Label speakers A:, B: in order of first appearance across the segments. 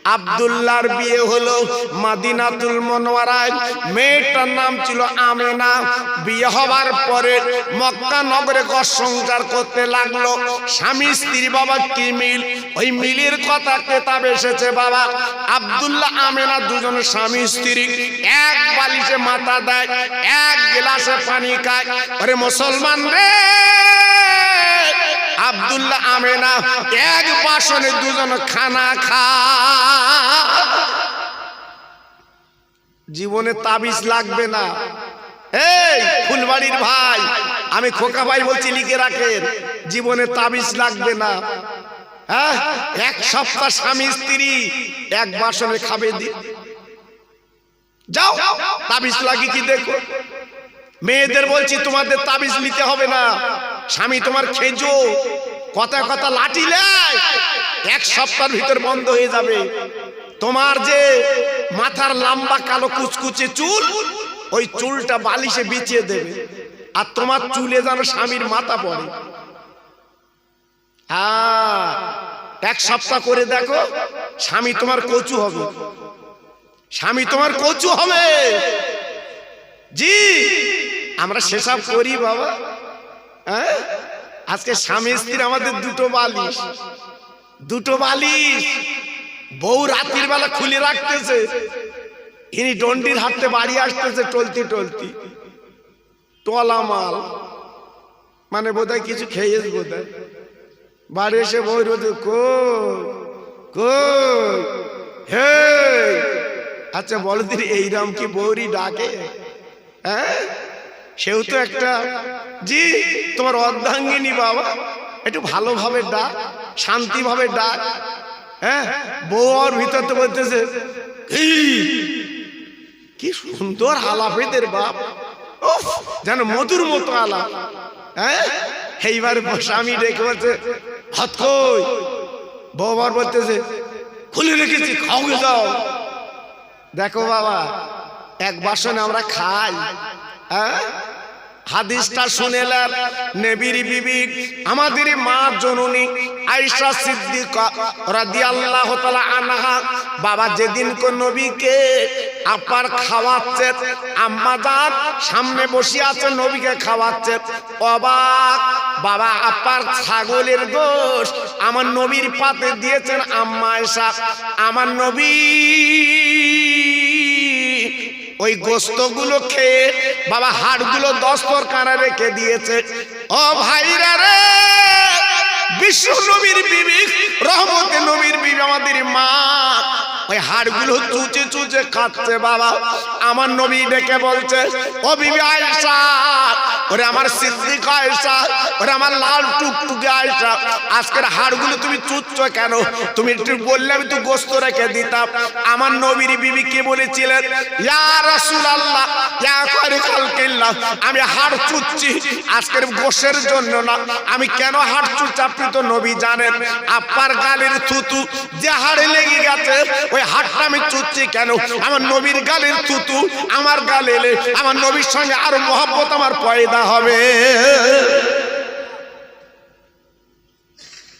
A: আব্দুল্লাহর বিয়ে হলো মদিনাতুল মুনাওয়ারায়। মেয়েটার নাম ছিল আমেনা। বিয়ে হবার পরে মক্কা নগরে ঘর সংসার করতে লাগলো। স্বামী স্ত্রী বাবা কি মিল, ওই মিলের কথা কিতাবে এসেছে বাবা। আব্দুল্লাহ আমেনা দুজন স্বামী স্ত্রী, এক বালিশে মাথা দেয়, এক গ্লাসে পানি খায়। আরে মুসলমান রে, আব্দুল্লাহ আমেনা এক বাসনে দুজন খানা খায়। জীবনে তাবিজ লাগবে না। এই ফুলবাড়ির ভাই, আমি খোকা ভাই বলছি, লিখে রাখেন, জীবনে তাবিজ লাগবে না। হ্যাঁ, এক সপ্তাহ স্বামী স্ত্রী এক বাসনে খাবে দিন। যাও তাবিজ লাগি কি দেখো। মেয়েদের বলছি তোমাদের তাবিজ নিতে হবে না। স্বামী তোমার খেজো, কথা কথা লাঠি লাই, এক সপ্তাহের ভিতর বন্ধ হয়ে যাবে। তোমার যে মাথার লম্বা কালো কুচকুচে চুল, ওই চুলটা বালিশে বিছিয়ে দেবে, আর তোমার চুলে যেন স্বামীর মাথা পড়ে। এক সপ্তাহ করে দেখো, স্বামী তোমার কচু হবে, স্বামী তোমার কচু হবে। জি, আমরা সেসব করি বাবা। হ্যাঁ, আজকে স্বামী স্ত্রী আমাদের দুটো বালিশ, দুটো বালিশ। বউ রাত্রির বেলা খুলে রাখতেছে, ইনি ডন্ডির হাতে বাড়ি আসতেছে টলতি টলতি, তোলা মাল, মানে বোধহয় কিছু খেয়েছে বোধহয়। বাড়ি এসে বউ রোদে কই কই, হে আচ্ছা বলো দিদি, এইরাম কি বউরি ডাকে? হ্যাঁ, সেও তো একটা। জি, তোমার অর্ধাঙ্গিনী বাবা, একটু ভালোভাবে ডাক, শান্তিভাবে ডাক। হ্যাঁ, বউ আর ভিতর তো বলতেছে কি সুন্দর আলাপ এদের বাপ, যেন মধুর মতো আলাপ। হ্যাঁ, এইবার স্বামী ডেকে বলছে হাত কই, বউ আর বলতেছে খুলে রেখেছি, খাওয়া যাও। দেখো বাবা, এক বাসনে আমরা খাই। হ্যাঁ, হাদিসটা শুনেলেন নবীর বিবি আমাদের মা জননী আয়েশা সিদ্দিকা রাদিয়াল্লাহু তাআলা আনহা। বাবা যেদিন কোন নবীকে আপার খাওয়াচ্ছে, আম্মা জান সামনে বসে আছে, নবীকে খাওয়াচ্ছে, অবাক বাবা, আপার ছাগলের গোশত আমার নবীর পাতে দিয়েছেন আম্মা আয়েশা। আমার নবী ওই গোস্তগুলো খেয়ে বাবা হাড়গুলো দস্তরখানায় রেখে দিয়েছে। ও ভাইরা রে, বিশ্ব নবীর বিবি, রহমতে নবীর বিবি আমাদের মা, ওই হাড়গুলো চুচে চুচে খাচ্ছে বাবা। আমার নবী ডেকে বলছে, ও বিবি আয়েশা, ওরে আমার সিদ্দিকা আয়েশা, ওরে আমার লাল টুকটুকে আয়েশা, আজকের হাড়গুলো তুমি চুচ্ছ কেন? তুমি একটু বললে আমি তো গোস্ত রেখে দিতাম। আমার নবীর বিবি কে বলেছিলেন, ইয়া রাসূলুল্লাহ, ইয়া খায়রুল খালকিল্লাহ, আমি হাড় চুচ্ছি আজকের গোশের জন্য না। আমি কেন হাড় চুচ্ছি আপনি তো নবী জানেন। আপার গালের থুতু যে হাড়ে লেগে গেছে, ওই হাড়টা আমি চুচ্ছি কেন? আমার নবীর গালের থুতু আমার গালে এলে আমার নবীর সঙ্গে আরো মহব্বত আমার পয়দা হবে।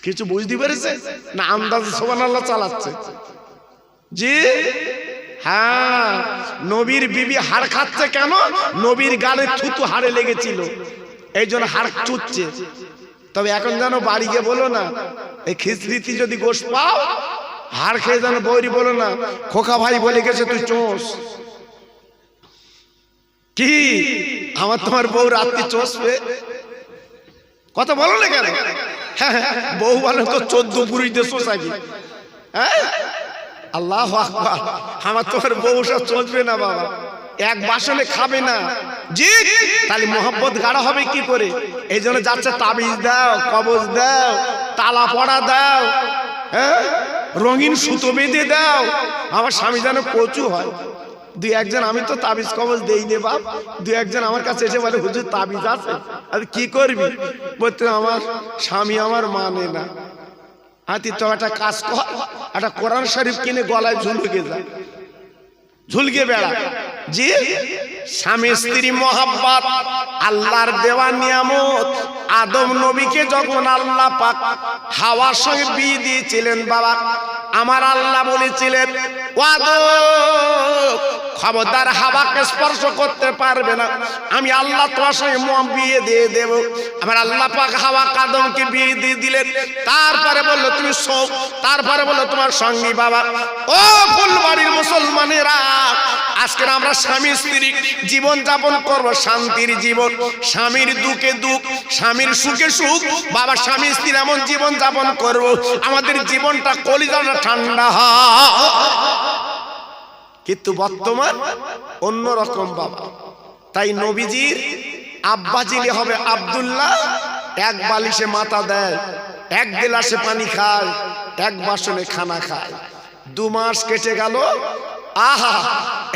A: কিছু বুঝতে পেরেছে না? আন্দাজে সুবহানাল্লাহ চালাচ্ছে। জি হ্যাঁ, নবীর বিবি হাড় খাচ্ছে কেন? নবীর গালে থুতু হাড়ে লেগেছিল, এই জন্য হাড় চুচ্ছে। তবে এখন যেন বাড়ি গিয়ে বলো না, এই খিচড়িতে যদি গোশ পাও, হাড় খেয়ে যেন বৌরি বলো না, খোকা ভাই বলে গেছে তুই চোষ। কি আমার তোমার বউ রাত্রি চষবে? কথা বলো না কেন? বউ বলে তো 14 পুরুষ দিয়ে চষাবি। হ্যাঁ, আল্লাহু আকবার, আমার তোমার বউ সব চষবে না বাবা, এক বাসনে খাবে না। জি, তাহলে মোহব্বত গাঢ় হবে কি করে? এই জন্য যাচ্ছে তাবিজ দাও, কবজ দাও, তালা পড়া দাও, হ্যাঁ, রঙিন সুতো বেঁধে দাও, আমার স্বামী যেন কচু হয়। দুই একজন, আমি তো তাবিজ কবজ দেই নে বাপ, দুই একজন আমার কাছে এসে বলে হুজুর তাবিজ আছে, আমি কি করবি? বলতে আমার স্বামী আমার মানে না। হাতি তো একটা কাজ কর, একটা কোরআন শরীফ কিনে গলায় ঝুলকে যা, ঝুলকে বেড়া, জি স্বামী স্ত্রী মহব্বত আল্লাহর দেওয়া নিয়ামত। আদম নবীকে যখন আল্লাহ পাক হাওয়ার সঙ্গে বিয়ে দিয়েছিলেন বাবা, আমার আল্লাহ বলেছিলেন ও আদম খবরদার হাওয়াকে স্পর্শ করতে পারবে না, আমি আল্লাহ তোমার সঙ্গে বিয়ে দিয়ে দেব। আমার আল্লাহ পাক হাওয়া আদমকে বিয়ে দিয়ে দিলেন। তারপরে বললো তুমি শোক, তারপরে বললো তোমার সঙ্গী বাবা। ও ফুলবাড়ির মুসলমানেরা, আজকে আমরা স্বামী স্ত্রী জীবন যাপন করবো শান্তির জীবন, স্বামীর দুঃখে দুঃখ স্বামীর সুখে সুখ বাবা, স্বামী স্ত্রী এমন জীবন যাপন করবো আমাদের জীবনটা কলিজাটা ঠান্ডা হয়। কিন্তু বর্তমান অন্যরকম বাবা। তাই নবীজির আব্বা যিনি হবে আব্দুল্লাহ, এক বালিশে মাথা দেয়, এক গ্লাসে পানি খায়, এক বাসনে খানা খায়। 2 মাস কেটে গেল। আহা,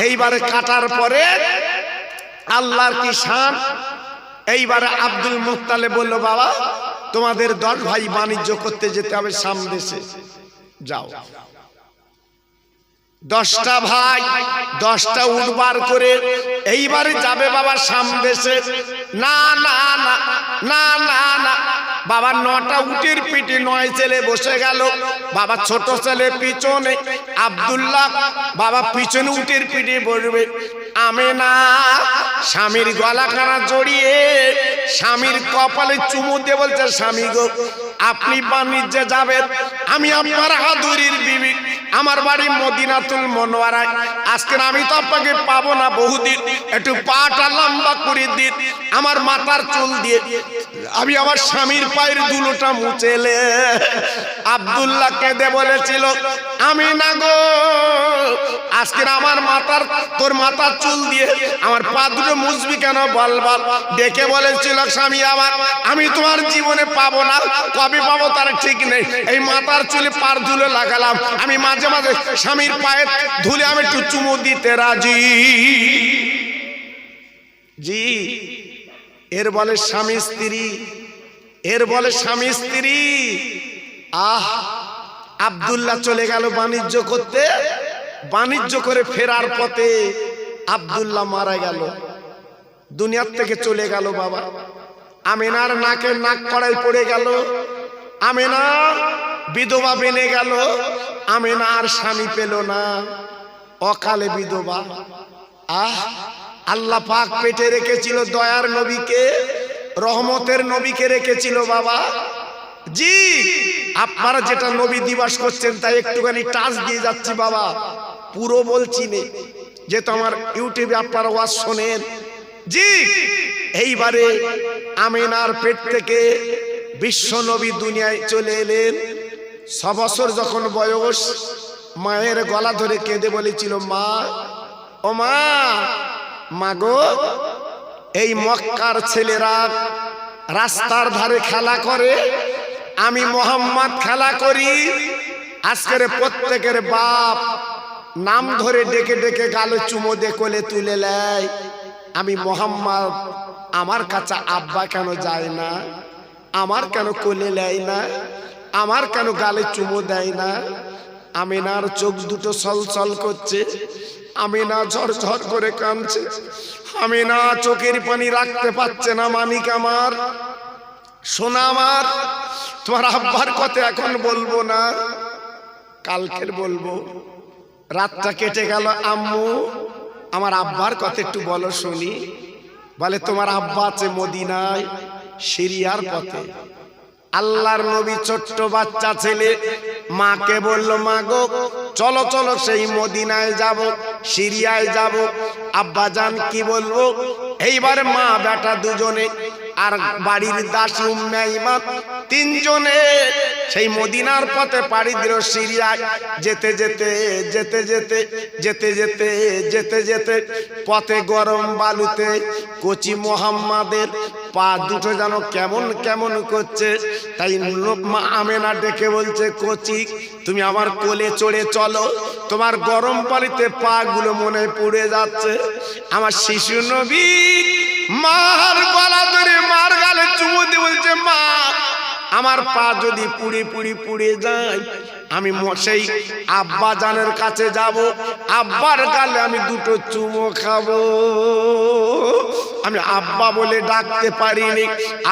A: এইবারে কাটার পরে আল্লাহর কি শান। এইবারে আব্দুল মুত্তালিব বলল বাবা তোমাদের 10 ভাই বাণিজ্য করতে যেতে হবে শাম দেশে, যাও। 10টা ভাই 10টা উট বার করে এইবারে যাবে বাবা শাম দেশে। না না না না না না বাবা, 9টা উটের পিঠে 9 ছেলে বসে গেল বাবা। ছোট ছেলে পিছনে, আব্দুল্লাহ বাবা পিছনে উটের পিঠে বসবে। আমেনা স্বামীর গলাখানা জড়িয়ে স্বামীর কপালে চুমু দিয়ে বলছে স্বামী গো আপনি বাণিজ্যে যাবেন, আমি আপনার আদরের বিবি, আমার বাড়ি মদিনাতুল মুনাওয়ারায়। আজকে আমি তো আপনাকে পাবো না বহুদিন, একটু পাটা লম্বা করে দিন, আমার মাথার চুল দিয়ে আমি আমার স্বামীর পায়ের ধুলোটা মুছেলে। আব্দুল্লাহ কেঁদে বলেছিল আমি না গো, আজকে আমার মাথার তোর মাথার চুল দিয়ে আমার পা দুটো মুছবি কেন বল বল। ডেকে বলেছিল স্বামী আমার, আমি তোমার জীবনে পাবো না, কবে পাবো তার ঠিক নেই, এই মাথার চুলে পার ধুলো লাগালাম, আমি মাঝে মাঝে স্বামীর পায়ের ধুলে আমি একটু চুমু দিতে রাজি। জি এর বলে স্বামী স্ত্রী, এর বলে স্বামী স্ত্রী। আহ, আব্দুল্লাহ চলে গেল বাণিজ্য করতে। বাণিজ্য করে ফেরার পথে আব্দুল্লাহ মারা গেল, দুনিয়ার থেকে চলে গেল বাবা। আমিনার নাকে নাক কড়াই পড়ে গেল, আমিনা বিধবা বেনে গেল। আমিনা আর স্বামী পেল না, অকালে বিধবা। আহ, আল্লাহ পাক পেটে রেখেছিল দয়ার নবীকে, রহমতের নবীকে রেখেছিল বাবা। জি আপনারা যেটা নবী দিবস করছেন তাই একটুখানি টাচ দিয়ে যাচ্ছি বাবা, পুরো বলছি নে, যেহেতু আমার ইউটিউবে আপনারা ওয়াজ শোনেন। জি এইবারে আমিনার পেট থেকে বিশ্ব নবী দুনিয়ায় চলে এলেন। 6 বছর যখন বয়স, মায়ের গলা ধরে কেঁদে বলেছিল মা, ও মা, মাগো এই মক্কার ছেলেরা রাস্তার ধারে খেলা করে, আমি মোহাম্মদ খেলা করি। আজকের প্রত্যেকের বাপ নাম ধরে ডেকে ডেকে গালে চুমো দিয়ে কোলে তুলে নেয়। আমি মোহাম্মদ, আমার কাছে আব্বা কেন যায় না, আমার কেন কোলে নেয় না, আমার কেন গালে চুমো দেয় না। আমিনার চোখ দুটো ছলছল করছে, আমিনা ঝরঝর করে কাঁদছে, আমিনা চোখের পানি রাখতে পারছে না। মানিক আমার, সোনা আমার, তোমার আব্বার কথা এখন বলবো না, কালকের বলবো। রাতটা কেটে গেল। আম্মু আমার আব্বার কথা একটু বলো শুনি। বলে তোমার আব্বা আছে মদিনায়, সিরিয়ার পথে। আল্লাহর নবী ছোট্ট বাচ্চা ছেলে মাকে বলল মা গো চলো চলো সেই মদিনায় যাব, সিরিয়ায় যাব। আব্বা জান কি বলবো। এইবার মা বেটা দুজনে আর বাড়ির দাসী উম্মে আইমান 3 জনে সেই মদিনার পথে পাড়ি দিল সিরিয়ায়। যেতে যেতে যেতে যেতে যেতে যেতে যেতে যেতে পথে গরম বালুতে কচি মোহাম্মদের পা দুটো যেন কেমন কেমন করছে। তাই মা আমেনা ডেকে বলছে কচি তুমি আমার কোলে চড়ে চলো, তোমার গরম পানিতে পা গুলো মনে পুড়ে যাচ্ছে। আমার শিশু নবী মার গলা ধরে মার গালে চুমু দিয়ে বলছে মা আমার পা যদি পুড়ে পুড়ে পুড়ে যায় আমি সেই আব্বা জানের কাছে যাব, আব্বার গালে আমি দুটো চুমো খাবো। আমি আব্বা বলে ডাকতে পারিনি,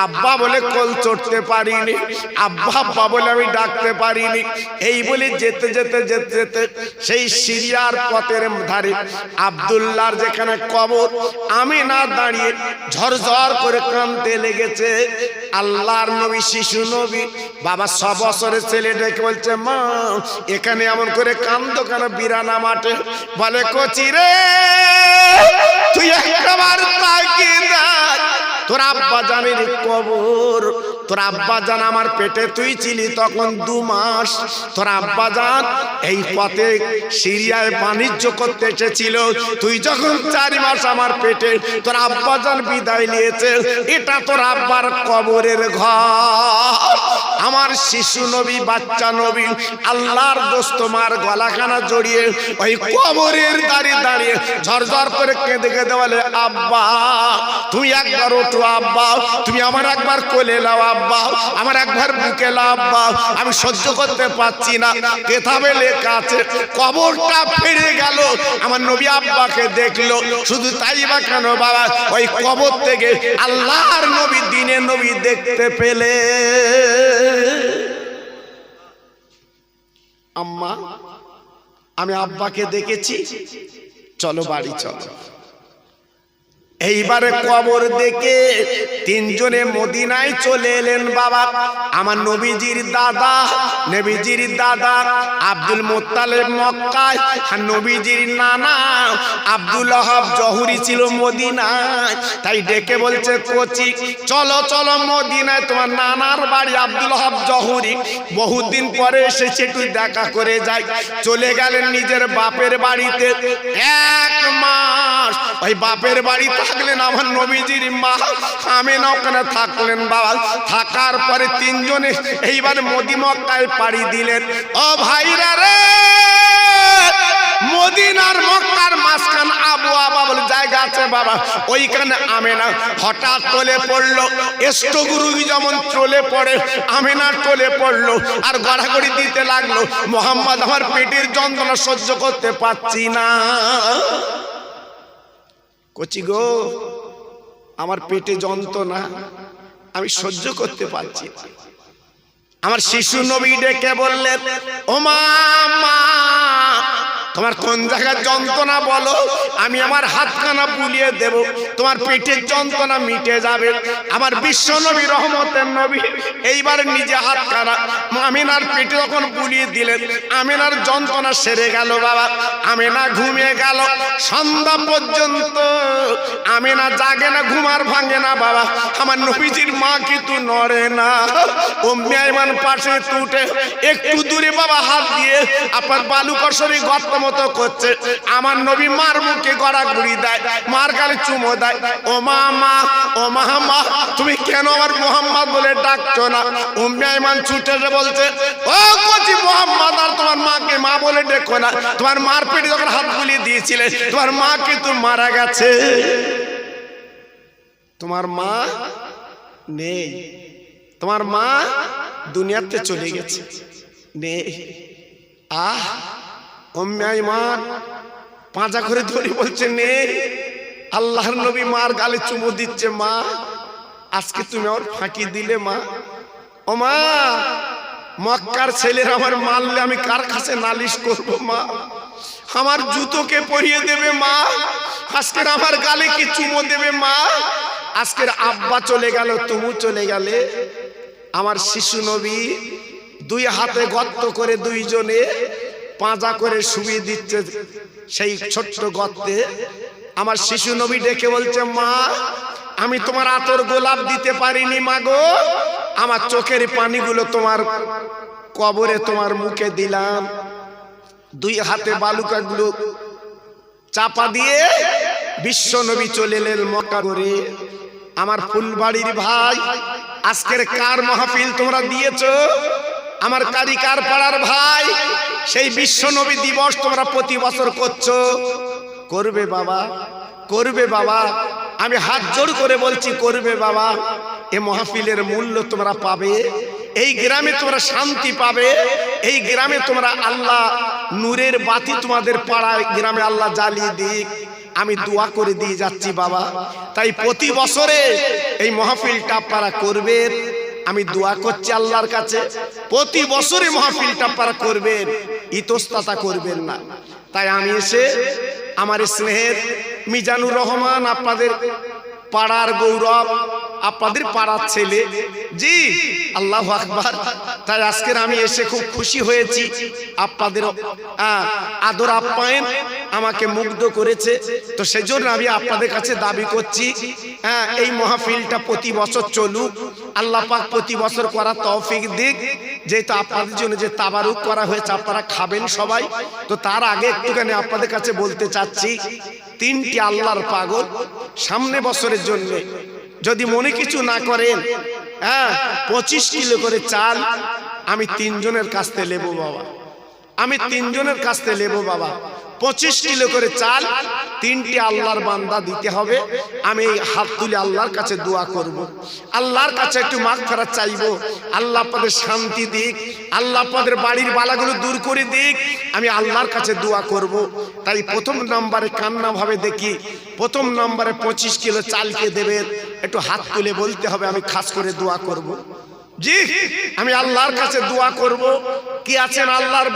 A: আব্বা বলে কোল চড়তে পারিনি, আব্বা আব্বা বলে আমি ডাকতে পারিনি। এই বলে যেতে যেতে যেতে যেতে সেই সিরিয়ার পথের ধারে আব্দুল্লাহর যেখানে কবর, আমি না দাঁড়িয়ে ঝরঝর করে কাঁদতে লেগেছে। আল্লাহর নবী, শিশু নবী, বাবা 6 বছরের ছেলে ডেকে বলছে, মা এখানে এমন করে কান্দো কেন বিরানা মাঠে? বলে, কচি রে তুই একবার তাকিয়ে দেখ, তোর আব্বা জানের কবর। তোর আব্বা জান আমার পেটে তুই ছিলি তখন 2 মাস। তোর আব্বা জান এই পথে সিরিয়ায় বাণিজ্য করতে এসেছিল, তুই যখন 4 মাস আমার পেটে, তোর আব্বা জান বিদায় নিয়েছে। এটা তোর আব্বার কবরের ঘর। আমার শিশু নবী, বাচ্চা নবী, আল্লাহর দোস্ত মার গলাখানা জড়িয়ে ওই কবরের দাঁড়িয়ে দাঁড়িয়ে ঝরঝর করে কেঁদে কেঁদে বলে, আব্বা তুমি একবার ওঠো, আব্বা তুমি আমার একবার কোলে নাও, আব্বা আমার একবার বুকে নাও, আব্বা আমি সহ্য করতে পারছি না। কিতাবে লেখা আছে কবরটা ফিরে গেল, আমার নবী আব্বাকে দেখলো। শুধু তাই বা কেন বাবা, ওই কবর থেকে আল্লাহর নবী, দিনের নবী দেখতে পেলে। আম্মা আমি আব্বাকে দেখেছি, চলো বাড়ি চলো। এইবারে কবর দেখে 3 জনে মদিনায় চলে এলেন বাবা। আমার নবীজির দাদা আব্দুল মুত্তালিব মক্কায়, আর নবীজির নানা আব্দুল ওয়াহাব জহুরি ছিল মদিনায়। তাই ডেকে বলছে, কোচি চলো চলো মদিনায়, তোমার নানার বাড়ি আব্দুল ওয়াহাব জহুরি, বহুদিন পরে এসেছে, একটু দেখা করে যাই। চলে গেলেন নিজের বাপের বাড়িতে। 1 মাস ওই বাপের বাড়ি থাকলেন আমার নবীজির মা আমেনা, ওখানে থাকলেন বাবা। থাকার পরে 3 জনে এইবার মক্কায় পাড়ি দিলেন। ও ভাইরা রে, মদিনার মক্কার মাঝখান আবু আবা বলে জায়গা আছে বাবা, ওইখানে আমেনা হঠাৎ টলে পড়লো। এষ্টগুরু যেমন টলে পড়ে, আমেনা টলে পড়লো আর গড়াগড়ি দিতে লাগলো, মোহাম্মদ আমার পেটের যন্ত্রণা সহ্য করতে পারছি না। কচি গো আমার পেটে যন্ত্রণা আমি সহ্য করতে পারছি। আমার শিশু নবী ডেকে বললেন, ও মা, তোমার কোন জায়গার যন্ত্রণা বলো, আমি আমার হাতখানা বুলিয়ে দেব, তোমার পেটের যন্ত্রণা মিটে যাবে। আমার বিশ্ব নবী, রহমতের নবী, এইবার নিজে হাতখানা আমিনার পেটে যখন বুলিয়ে দিলেন, আমিনার যন্ত্রণা সেরে গেল বাবা। আমিনা ঘুমিয়ে গেল সন্ধ্যা পর্যন্ত। আমিনা জাগে না, ঘুমার ভাঙে না বাবা। আমার নবীজির মা কিন্তু নড়ে না। উম্মে আইমান পাশে তুটে একটু দূরে বাবা হাত দিয়ে আপনার বালু কসরি গর্ত মতো করছে। আমার নবী মার মুখে গড়াগড়ি দেয়, মার গালে চুমো দেয়। ও মা, ও মা, তুমি কেন আমার মোহাম্মদ বলে ডাকছো না? উম্মে আইমান ছুটে এসে বলছে, ও কচি মোহাম্মদ, আর তোমার মাকে মা বলে ডেকো না। তোমার মার পেটে যখন হাত বুলিয়ে দিয়েছিলে, তোমার মা কিন্তু মারা গেছে, তোমার মা নেই, তোমার মা দুনিয়াতে চলে গেছে, নেই। উম্মে আইমান পাঁজা করে ধরে বলছে, নেই। আল্লাহর নবী মার গালে চুমু দিচ্ছে, মা আজকে তুমি আমার ফাঁকি দিলে মা। ও মা, মক্কার ছেলেরা আমার মারলে আমি কার কাছে নালিশ করব মা? আমার জুতোকে পরিয়ে দেবে মা, আজকের আমার গালে কি চুমো দেবে মা? আজকের আব্বা চলে গেল, তুমি চলে গেলে। আমার শিশু নবী 2 হাতে গর্ত করে 2 জনে পাঁজা করে শুয়ে দিচ্ছে সেই ছোট্ট গর্তে। আমার শিশু নবী ডেকে বলছে, মা আমি তোমার আতর গোলাপ দিতে পারিনি মা গো, আমার চোখের পানিগুলো তোমার কবরে তোমার মুখে দিলাম। 2 হাতে বালুকাগুলো চাপা দিয়ে বিশ্ব নবী চলে এলেন মক্কা করে। আমার ফুলবাড়ির ভাই, আজকের কার মাহফিল তোমরা দিয়েছো? আমার কারিকার পাড়ার ভাই, সেই বিশ্ব নবী দিবস তোমরা প্রতি বছর করছো। করবে বাবা, করবে বাবা, আমি হাত জোড় করে বলছি, করবে বাবা। এ মাহফিলের মূল্য তোমরা পাবে, এই গ্রামে তোমরা শান্তি পাবে, এই গ্রামে তোমরা আল্লাহ নূরের বাতি তোমাদের পাড়ায় গ্রামে আল্লাহ জ্বালিয়ে দিক, আমি দোয়া করে দিয়ে যাচ্ছি বাবা। তাই প্রতি বছরে এই মাহফিলটা আপনারা করবেন, আমি দোয়া করছি আল্লাহর কাছে প্রতি বছরে মাহফিলটা আপনারা করবেন, ইতস্ততা করবেন না। তাই আমি এসে আমার স্নেহের মিজানুর রহমান, আপনাদের পাড়ার গৌরব, আপনাদের পাড়ার ছেলে, জি আল্লাহু আকবার। তাই আজকের আমি এসে খুব খুশি হয়েছি, আপনাদের আদর আপ্যায়ন আমাকে মুগ্ধ করেছে। তো সেজন্য আমি আপনাদের কাছে দাবি করছি, এই মাহফিলটা প্রতি বছর চলুক, আল্লাহ পাক প্রতি বছর করার তৌফিক দিক। যেহেতু আপনাদের জন্য যে তাবারুক করা হয়েছে, আপনারা খাবেন সবাই, তো তার আগে একটুখানি আপনাদের কাছে বলতে চাচ্ছি, তিনটি আল্লাহর পাগল সামনে বছরের জন্য যদি মনে কিছু না করেন, 25 কিলো করে চাল আমি তিনজনের কাছ থেকে নেবো বাবা, আমি তিনজনের কাছ থেকে নেবো বাবা। 25 কিলো করে চাল তিনটি আল্লাহর বান্দা দিতে হবে। আমি এই হাত তুলে আল্লাহর কাছে দোয়া করব, আল্লাহর কাছে একটু মাগফিরাত চাইবো, আল্লাহ আপনাদের শান্তি দিক, আল্লাহ আপনাদের বাড়ির বালাগুলো দূর করে দিক, আমি আল্লাহর কাছে দোয়া করব। তাই প্রথম নম্বরে কান্না ভাবে দেখি, প্রথম নম্বরে 25 কিলো চালকে দেবেন, একটু হাত তুলে বলতে হবে, আমি খাস করে দোয়া করব। জি আমি আল্লাহর কাছে দোয়া করব। কি আছেন আল্লাহর